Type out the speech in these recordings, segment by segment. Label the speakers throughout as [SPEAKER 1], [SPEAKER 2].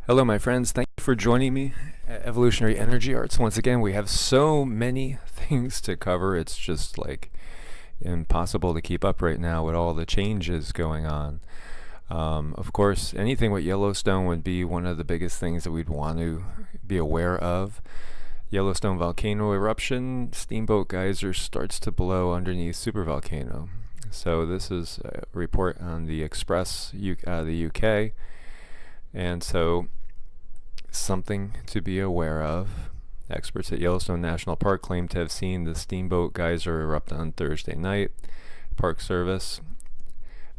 [SPEAKER 1] Hello, my friends. Thank you for joining me at Evolutionary Energy Arts. Once again, we have so many things to cover. It's just like impossible to keep up right now with all the changes going on. Of course, anything with Yellowstone would be one of the biggest things that we'd want to be aware of. Yellowstone volcano eruption, steamboat geyser starts to blow underneath supervolcano. So this is a report on the Express, the UK. And so, something to be aware of. Experts at Yellowstone National Park claim to have seen the steamboat geyser erupt on Thursday night. Park Service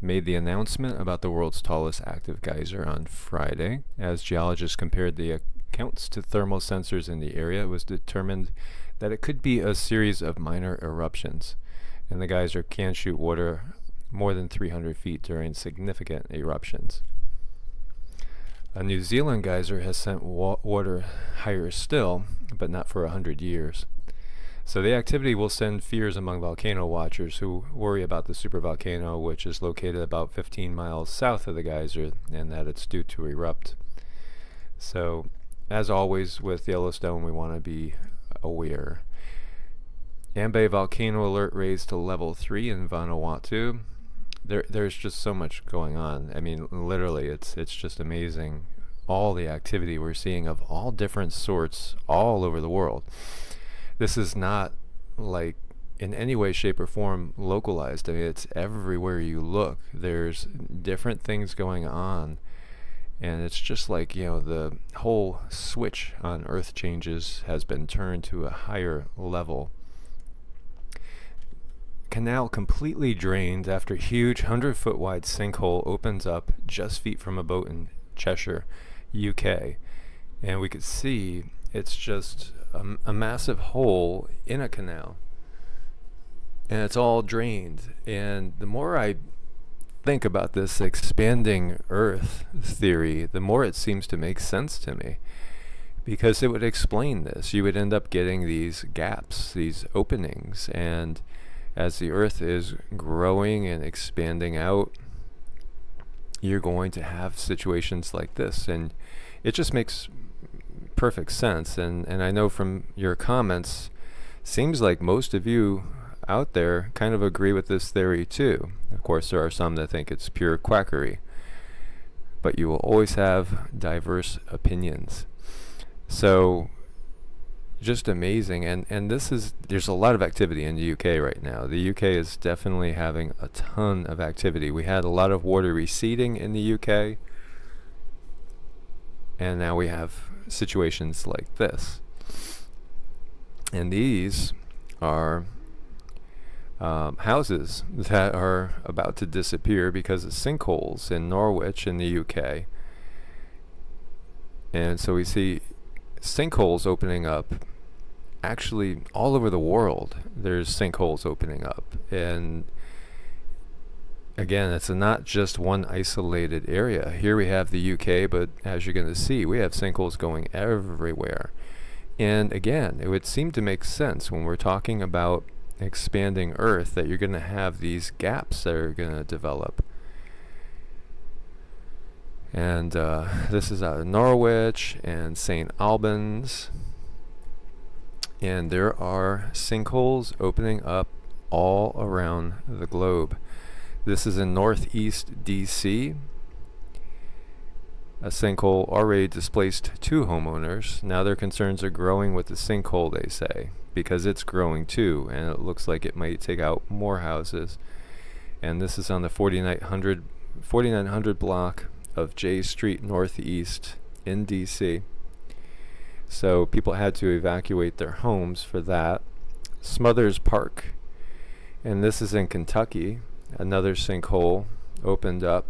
[SPEAKER 1] made the announcement about the world's tallest active geyser on Friday. As geologists compared the accounts to thermal sensors in the area, it was determined that it could be a series of minor eruptions, and the geyser can shoot water more than 300 feet during significant eruptions. A New Zealand geyser has sent water higher still, but not for 100 years. So the activity will send fears among volcano watchers who worry about the supervolcano, which is located about 15 miles south of the geyser, and that it's due to erupt. So, as always with Yellowstone, we want to be aware. Ambe volcano alert raised to level 3 in Vanuatu. There's just so much going on. I mean, literally, it's just amazing. All the activity we're seeing of all different sorts all over the world. This is not like in any way, shape, or form localized. I mean, it's everywhere you look. There's different things going on. And it's just like, the whole switch on Earth changes has been turned to a higher level. Canal completely drained after huge 100-foot wide sinkhole opens up just feet from a boat in Cheshire, UK. And we could see it's just a massive hole in a canal. And it's all drained. And the more I think about this expanding Earth theory, the more it seems to make sense to me. Because it would explain this. You would end up getting these gaps, these openings, and as the Earth is growing and expanding out, you're going to have situations like this. And it just makes perfect sense. And I know from your comments, seems like most of you out there kind of agree with this theory too. Of course, there are some that think it's pure quackery. But you will always have diverse opinions. So, just amazing. And there's a lot of activity in the UK right now. The UK is definitely having a ton of activity. We had a lot of water receding in the UK, and now we have situations like this. And these are houses that are about to disappear because of sinkholes in Norwich in the UK. And so we see sinkholes opening up actually all over the world. There's sinkholes opening up, and again, it's not just one isolated area. Here we have the UK, but as you're going to see, we have sinkholes going everywhere. And again, it would seem to make sense when we're talking about expanding Earth that you're going to have these gaps that are going to develop. And this is out of Norwich and St. Albans. And there are sinkholes opening up all around the globe. This is in northeast DC. A sinkhole already displaced 2 homeowners. Now their concerns are growing with the sinkhole, they say, because it's growing too, and it looks like it might take out more houses. And this is on the 4900 block of J Street Northeast in DC. So people had to evacuate their homes for that. Smothers Park, and this is in Kentucky. Another sinkhole opened up.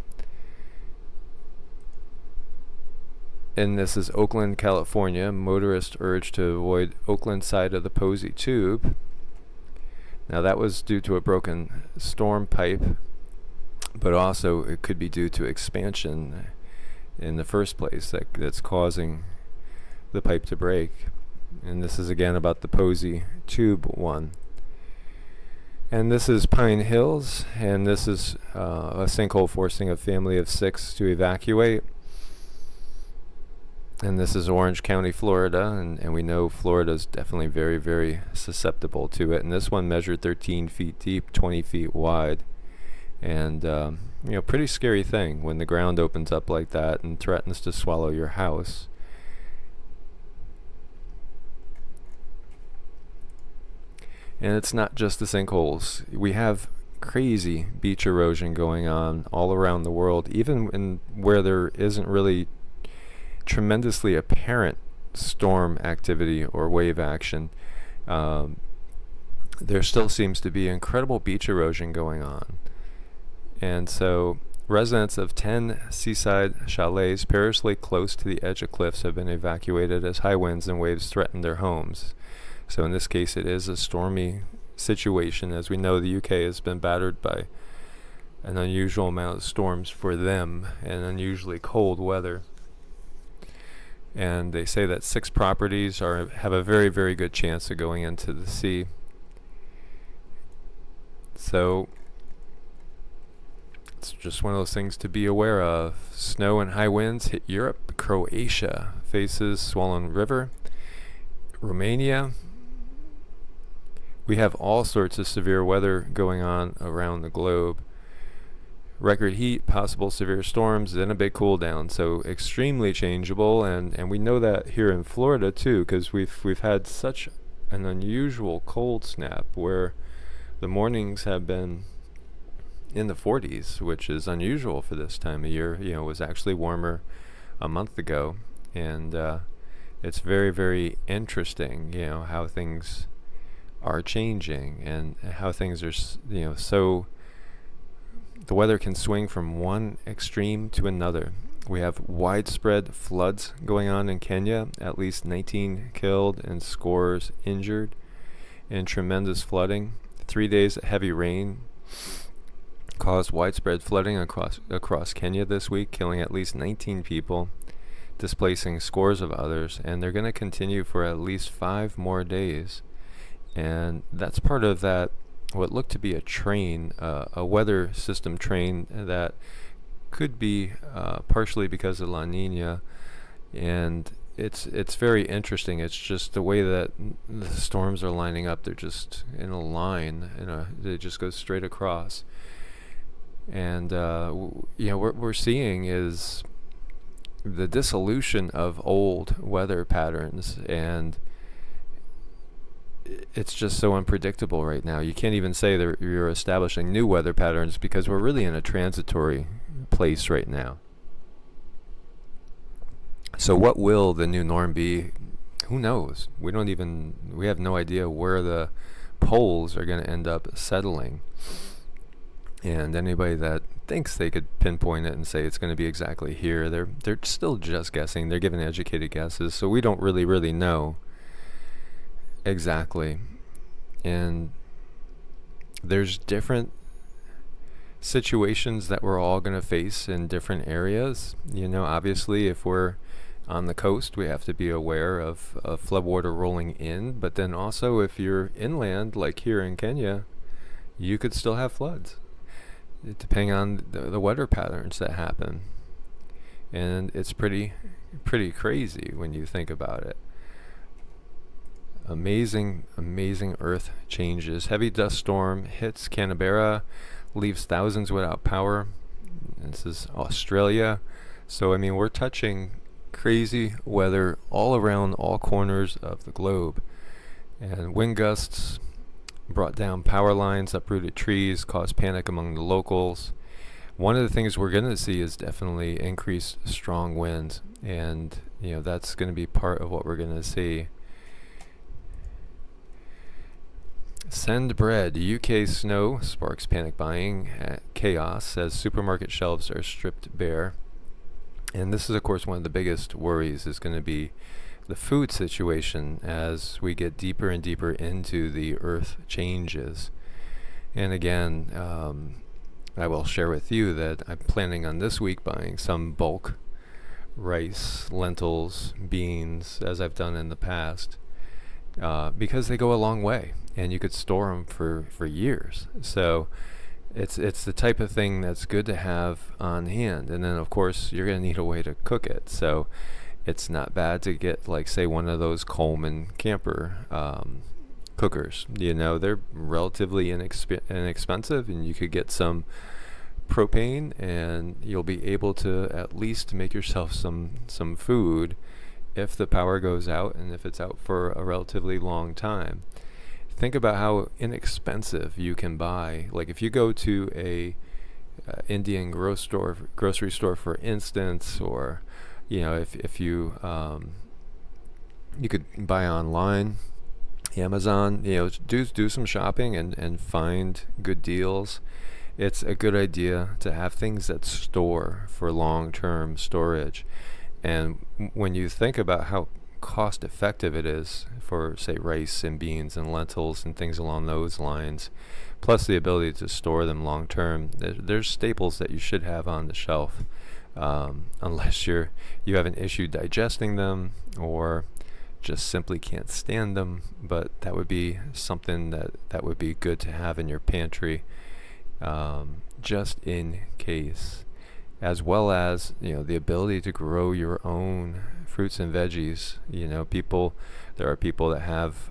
[SPEAKER 1] And this is Oakland, California. Motorists urged to avoid Oakland side of the Posey Tube. Now that was due to a broken storm pipe, but also it could be due to expansion in the first place that's causing the pipe to break. And this is again about the Posey Tube one. And this is Pine Hills, and this is a sinkhole forcing a family of 6 to evacuate. And this is Orange County, Florida, and we know Florida is definitely very, very susceptible to it. And this one measured 13 feet deep, 20 feet wide. And, pretty scary thing when the ground opens up like that and threatens to swallow your house. And it's not just the sinkholes. We have crazy beach erosion going on all around the world, even where there isn't really tremendously apparent storm activity or wave action. There still seems to be incredible beach erosion going on. And so residents of 10 seaside chalets perilously close to the edge of cliffs have been evacuated as high winds and waves threaten their homes. So in this case, it is a stormy situation. As we know, the UK has been battered by an unusual amount of storms for them and unusually cold weather. And they say that 6 properties have a very, very good chance of going into the sea. So it's just one of those things to be aware of. Snow and high winds hit Europe. Croatia faces swollen river. Romania. We have all sorts of severe weather going on around the globe. Record heat, possible severe storms, then a big cool down. So extremely changeable, and we know that here in Florida too, because we've had such an unusual cold snap where the mornings have been in the 40s, which is unusual for this time of year. It was actually warmer a month ago, and it's very, very interesting, how things are changing and how things are, so the weather can swing from one extreme to another. We have widespread floods going on in Kenya, at least 19 killed and scores injured, and tremendous flooding. 3 days of heavy rain caused widespread flooding across Kenya this week, killing at least 19 people, displacing scores of others, and they're going to continue for at least 5 more days. And that's part of that, what looked to be a train, a weather system train that could be partially because of La Nina, and it's very interesting. It's just the way that the storms are lining up. They're just in a line, they just go straight across. And what we're seeing is the dissolution of old weather patterns, and it's just so unpredictable right now. You can't even say that you're establishing new weather patterns because we're really in a transitory place right now. So what will the new norm be? Who knows? We have no idea where the poles are going to end up settling. And anybody that thinks they could pinpoint it and say it's going to be exactly here, they're still just guessing. They're giving educated guesses, so we don't really know exactly. And there's different situations that we're all going to face in different areas. Obviously, if we're on the coast, we have to be aware of floodwater rolling in, but then also if you're inland, like here in Kenya, you could still have floods, depending on the weather patterns that happen. And it's pretty crazy when you think about it. Amazing earth changes. Heavy dust storm hits Canberra, leaves thousands without power. This is Australia. So we're touching crazy weather all around all corners of the globe. And wind gusts brought down power lines, uprooted trees, caused panic among the locals. One of the things we're going to see is definitely increased strong winds, and that's going to be part of what we're going to see. Send bread. UK snow sparks panic buying chaos as supermarket shelves are stripped bare. And this is, of course, one of the biggest worries is going to be the food situation as we get deeper and deeper into the earth changes. And again, I will share with you that I'm planning on this week buying some bulk rice, lentils, beans, as I've done in the past, because they go a long way and you could store them for years. So it's the type of thing that's good to have on hand. And then, of course, you're going to need a way to cook it. So it's not bad to get, like, say, one of those Coleman camper cookers. You know, they're relatively inexpensive, and you could get some propane, and you'll be able to at least make yourself some food if the power goes out, and if it's out for a relatively long time. Think about how inexpensive you can buy. Like, if you go to a Indian grocery store, for instance, or you know, if you you could buy online, Amazon, you know, do some shopping and find good deals. It's a good idea to have things that store for long-term storage. And when you think about how cost effective it is for, say, rice and beans and lentils and things along those lines, plus the ability to store them long term, there's staples that you should have on the shelf, unless you have an issue digesting them, or just simply can't stand them. But that would be something that would be good to have in your pantry, just in case. As well as, you know, the ability to grow your own fruits and veggies. You know, there are people that have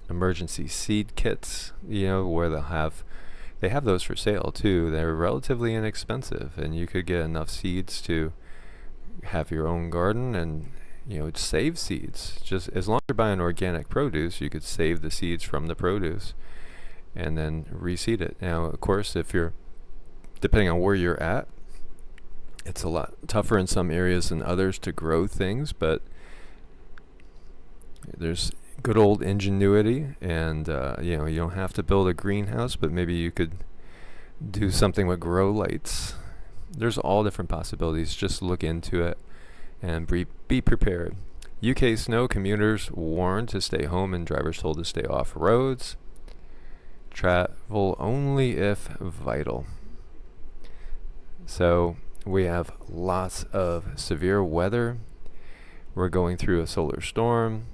[SPEAKER 1] emergency seed kits, you know, where they have those for sale too. They're relatively inexpensive, and you could get enough seeds to have your own garden and, you know, save seeds. Just as long as you're buying organic produce, you could save the seeds from the produce and then reseed it. Now, of course, depending on where you're at, it's a lot tougher in some areas than others to grow things, but there's good old ingenuity, and you know, you don't have to build a greenhouse, but maybe you could do something with grow lights. There's all different possibilities. Just look into it and be prepared. UK snow, commuters warned to stay home and drivers told to stay off roads. Travel only if vital. So we have lots of severe weather. We're going through a solar storm,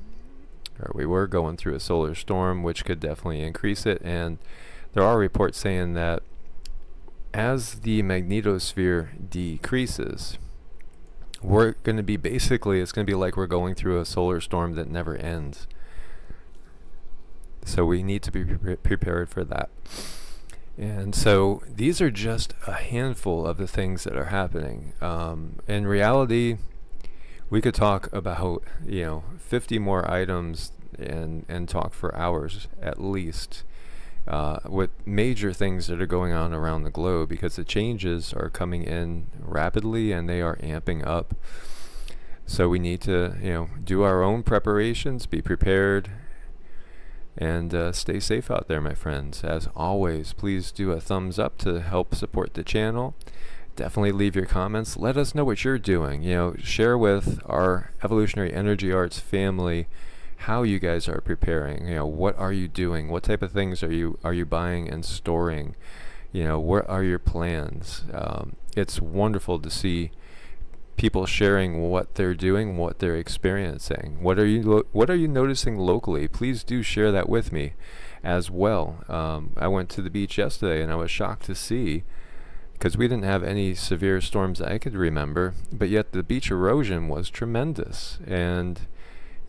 [SPEAKER 1] or we were going through a solar storm, which could definitely increase it. And there are reports saying that as the magnetosphere decreases, we're going to be it's going to be like we're going through a solar storm that never ends. So we need to be prepared for that. And so these are just a handful of the things that are happening. In reality, we could talk about, you know, 50 more items and talk for hours at least, with major things that are going on around the globe, because the changes are coming in rapidly and they are amping up. So we need to, you know, do our own preparations, be prepared, and stay safe out there, my friends. As always, please do a thumbs up to help support the channel. Definitely leave your comments. Let us know what you're doing. You know, share with our Evolutionary Energy Arts family how you guys are preparing. You know, what are you doing? What type of things are you buying and storing? You know, what are your plans? It's wonderful to see people sharing what they're doing, what they're experiencing. What are you noticing locally? Please do share that with me as well. I went to the beach yesterday and I was shocked to see, because we didn't have any severe storms that I could remember, but yet the beach erosion was tremendous. And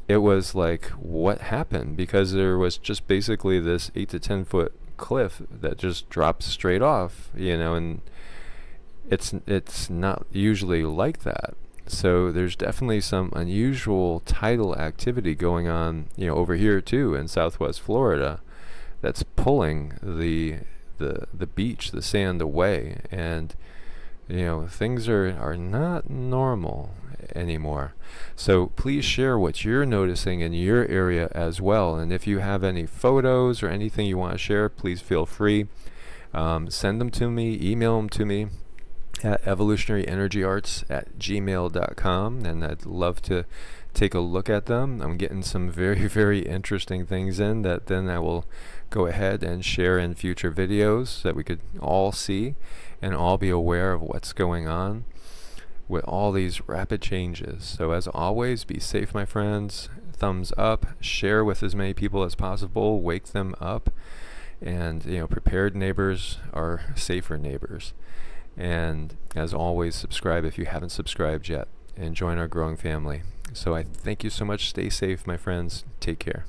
[SPEAKER 1] it was like, what happened? Because there was just basically this 8 to 10 foot cliff that just dropped straight off, you know, and it's not usually like that. So there's definitely some unusual tidal activity going on, you know, over here too in Southwest Florida, that's pulling the beach, the sand away. And you know, things are not normal anymore. So please share what you're noticing in your area as well. And if you have any photos or anything you want to share, please feel free. Send them to me, email them to me at evolutionaryenergyarts@gmail.com, and I'd love to take a look at them. I'm getting some very, very interesting things in that then I will go ahead and share in future videos so that we could all see and all be aware of what's going on with all these rapid changes. So as always, be safe, my friends. Thumbs up, share with as many people as possible, wake them up. And you know, prepared neighbors are safer neighbors. And as always, subscribe if you haven't subscribed yet. and join our growing family. So I thank you so much. Stay safe, my friends. Take care.